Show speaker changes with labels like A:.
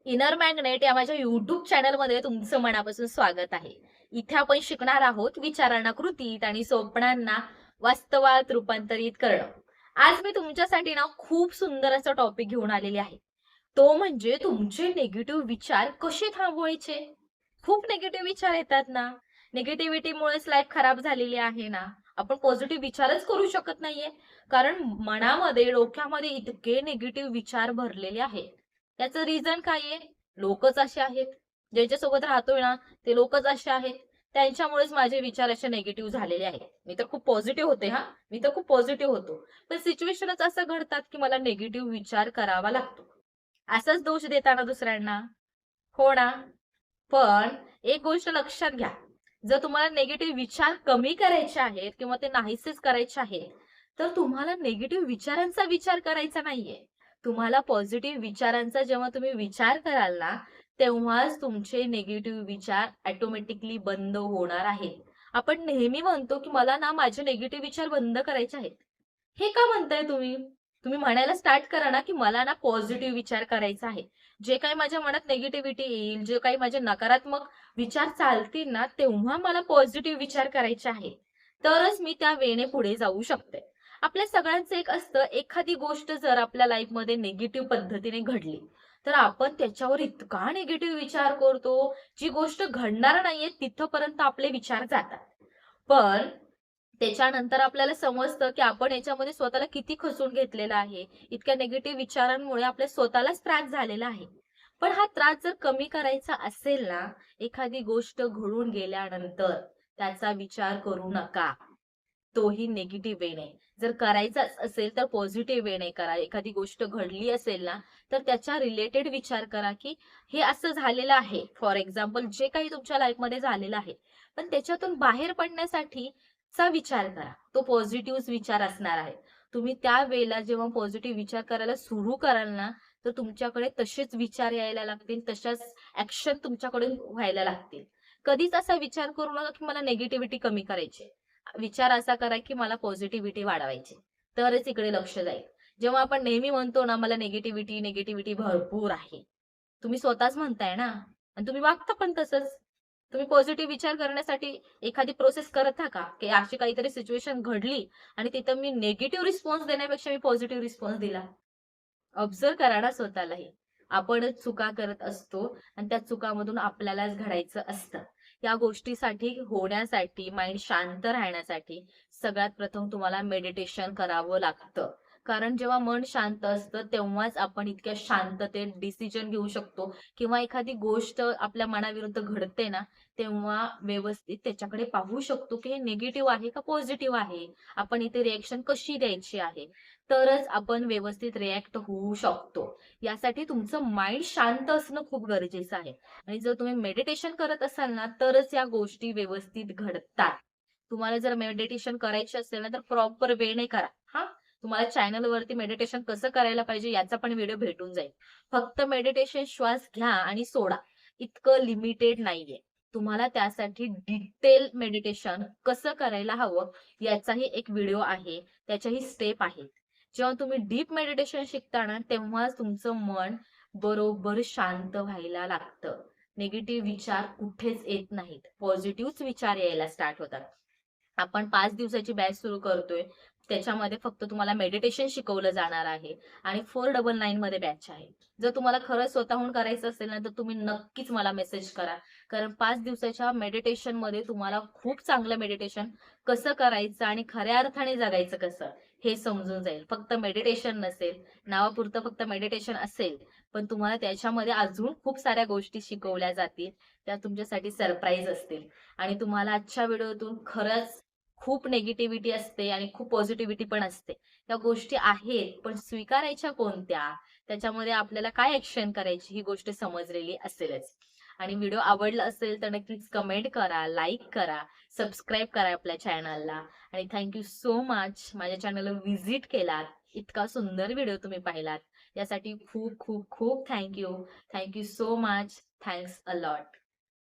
A: Inner magnet या माझ्या YouTube चॅनलमध्ये तुमचं मनापासून स्वागत आहे. इथे आपण शिकणार आहोत विचारांना कृतीत आणि स्वप्नांना वास्तवात रूपांतरित करणं. आज मी तुमच्यासाठी ना खूप सुंदर असा टॉपिक घेऊन आलेली आहे. तो म्हणजे तुमचे निगेटिव्ह विचार कसे थांबवायचे. खूप निगेटिव्ह विचार येतात ना. निगेटिव्हिटीमुळेच लाईफ खराब झालेली आहे ना. आपण पॉझिटिव्ह विचारच करू शकत नाहीये. कारण मनामध्ये, डोक्यामध्ये इतके निगेटिव्ह विचार भरलेले आहेत. त्याचं रिझन काय आहे? लोकच असे आहेत. ज्यांच्यासोबत राहतोय ना, ते लोकच असे आहेत. त्यांच्यामुळेच माझे विचार असे निगेटिव्ह झालेले आहेत. मी तर खूप पॉझिटिव्ह होते हां. मी तर खूप पॉझिटिव्ह होतो. पण सिच्युएशनच असं घडतात, की मला निगेटिव्ह विचार करावा लागतो. असाच दोष देताना दुसऱ्यांना. हो ना? पण एक गोष्ट लक्षात घ्या. जर तुम्हाला निगेटिव्ह विचार कमी करायचे आहेत किंवा ते नाहीसेच करायचे आहेत, तर तुम्हाला निगेटिव्ह विचारांचा विचार करायचा नाहीये. तुम्हाला पॉझिटिव्ह विचारांचा जेव्हा तुम्ही विचार कराल ना, तेव्हाच तुमचे निगेटिव्ह विचार ऑटोमॅटिकली बंद होणार आहेत. आपण नेहमी म्हणतो, की मला ना माझे निगेटिव्ह विचार बंद करायचे आहेत. हे का म्हणताय तुम्ही? तुम्ही म्हणायला स्टार्ट करा ना, की मला ना पॉझिटिव्ह विचार करायचा आहे. जे काही माझ्या मनात निगेटिव्हिटी येईल, जे काही माझे नकारात्मक विचार चालतील ना, तेव्हा मला पॉझिटिव्ह विचार करायचे आहे. तरच मी त्या वेने पुढे जाऊ शकते. आपल्या सगळ्यांचं एक असतं, एखादी गोष्ट जर आपल्या लाईफमध्ये निगेटिव्ह पद्धतीने घडली, तर आपण त्याच्यावर इतका निगेटिव्ह विचार करतो, जी गोष्ट घडणार नाहीये तिथपर्यंत आपले विचार जातात. पण त्याच्यानंतर आपल्याला समजतं, की आपण याच्यामध्ये स्वतःला किती खचून घेतलेलं आहे. इतक्या निगेटिव्ह विचारांमुळे आपल्या स्वतःलाच त्रास झालेला आहे. पण हा त्रास जर कमी करायचा असेल ना, एखादी गोष्ट घडून गेल्यानंतर त्याचा विचार करू नका. तोही निगेटिव्ह वेने. जर करायचाच असेल तर पॉझिटिव्ह वेने करा. एखादी गोष्ट घडली असेल ना, तर त्याच्या रिलेटेड विचार करा, की हे असं झालेलं आहे. फॉर एक्झाम्पल जे काही तुमच्या लाईफमध्ये झालेलं आहे. पण त्याच्यातून बाहेर पडण्यासाठी चा विचार करा. तो पॉझिटिव्ह विचार असणार आहे. तुम्ही त्यावेळेला जेव्हा पॉझिटिव्ह विचार करायला सुरू कराल ना, तर तुमच्याकडे तसेच विचार यायला लागतील, तशाच ॲक्शन तुमच्याकडून व्हायला लागतील. कधीच असा विचार करू नका, की मला निगेटिव्हिटी कमी करायची विचार असा करा, की मला पॉझिटिव्हिटी वाढवायची. तरच इकडे लक्ष जाईल. जेव्हा आपण नेहमी म्हणतो ना, मला निगेटिव्हिटी, निगेटिव्हिटी भरपूर आहे. तुम्ही स्वतःच म्हणताय ना आणि तुम्ही वागता पण तसंच. तुम्ही पॉझिटिव्ह विचार करण्यासाठी एखादी प्रोसेस करत का? की अशी काहीतरी सिच्युएशन घडली आणि तिथं मी निगेटिव्ह रिस्पॉन्स देण्यापेक्षा मी पॉझिटिव्ह रिस्पॉन्स दिला. ऑब्झर्व्ह करा ना स्वतःलाही. आपणच चुका करत असतो आणि त्या चुकामधून आपल्यालाच घडायचं असतं. या गोष्टीसाठी होण्यासाठी, माइंड शांत राहण्यासाठी सगळ्यात प्रथम तुम्हाला मेडिटेशन करावं लागतं. कारण जेव्हा मन शांत असतं, तेव्हाच आपण इतक्या शांततेत डिसिजन घेऊ शकतो किंवा एखादी गोष्ट आपल्या मनाविरुद्ध घडते ना, तेव्हा व्यवस्थित त्याच्याकडे पाहू शकतो, की हे निगेटिव्ह आहे का पॉझिटिव्ह आहे? आपण इथे रिएक्शन कशी द्यायची आहे? तरच आपण व्यवस्थित रिएक्ट होऊ शकतो. यासाठी तुमचं माइंड शांत असणं खूप गरजेचं आहे. आणि जर तुम्ही मेडिटेशन करत असाल ना, तरच या गोष्टी व्यवस्थित घडतात. तुम्हाला जर मेडिटेशन करायची असेल ना, तर प्रॉपर वेने करा. हां. तुम्हाला चॅनलवरती मेडिटेशन कसं करायला पाहिजे याचा पण व्हिडिओ भेटून जाईल. फक्त मेडिटेशन श्वास घ्या आणि सोडा. इतकं लिमिटेड नाहीये. तुम्हाला त्यासाठी डिटेल मेडिटेशन कसं करायला हवं याचाही एक व्हिडिओ आहे. त्याच्याही स्टेप आहेत. जेव्हा तुम्ही डीप मेडिटेशन शिकता ना, तेव्हाच तुमचं मन बरोबर शांत व्हायला लागतं. निगेटिव्ह विचार कुठेच येत नाहीत. पॉझिटिव्हच विचार यायला स्टार्ट होतात. आपण 5 दिवसाची बॅच सुरू करतोय. त्याच्यामध्ये फक्त तुम्हाला मेडिटेशन शिकवलं जाणार आहे आणि 499 मध्ये बॅच आहे. जर तुम्हाला खरंच स्वतःहून करायचं असेल ना, तर तुम्ही नक्कीच मला मेसेज करा. कारण 5 दिवसाच्या मेडिटेशनमध्ये तुम्हाला खूप चांगलं मेडिटेशन कसं करायचं आणि खऱ्या अर्थाने जगायचं कसं, हे समजून जाईल. फक्त मेडिटेशन नसेल, नावापुरतं फक्त मेडिटेशन असेल, पण तुम्हाला त्याच्यामध्ये अजून खूप साऱ्या गोष्टी शिकवल्या जातील. त्या तुमच्यासाठी सरप्राईज असतील आणि तुम्हाला आजच्या व्हिडिओतून खरंच खूप निगेटिव्हिटी असते आणि खूप पॉझिटिव्हिटी पण असते. त्या गोष्टी आहेत, पण स्वीकारायच्या कोणत्या? त्याच्यामध्ये आपल्याला काय ॲक्शन करायची ही गोष्ट समजलेली असेलच. आणि व्हिडिओ आवडला असेल तर नक्कीच कमेंट करा, लाईक करा, सबस्क्राईब करा आपल्या चॅनलला आणि थँक सो मच माझ्या चॅनलला व्हिजिट केलात. इतका सुंदर व्हिडिओ तुम्ही पाहिलात. यासाठी खूप खूप खूप thank so much. Thanks a lot.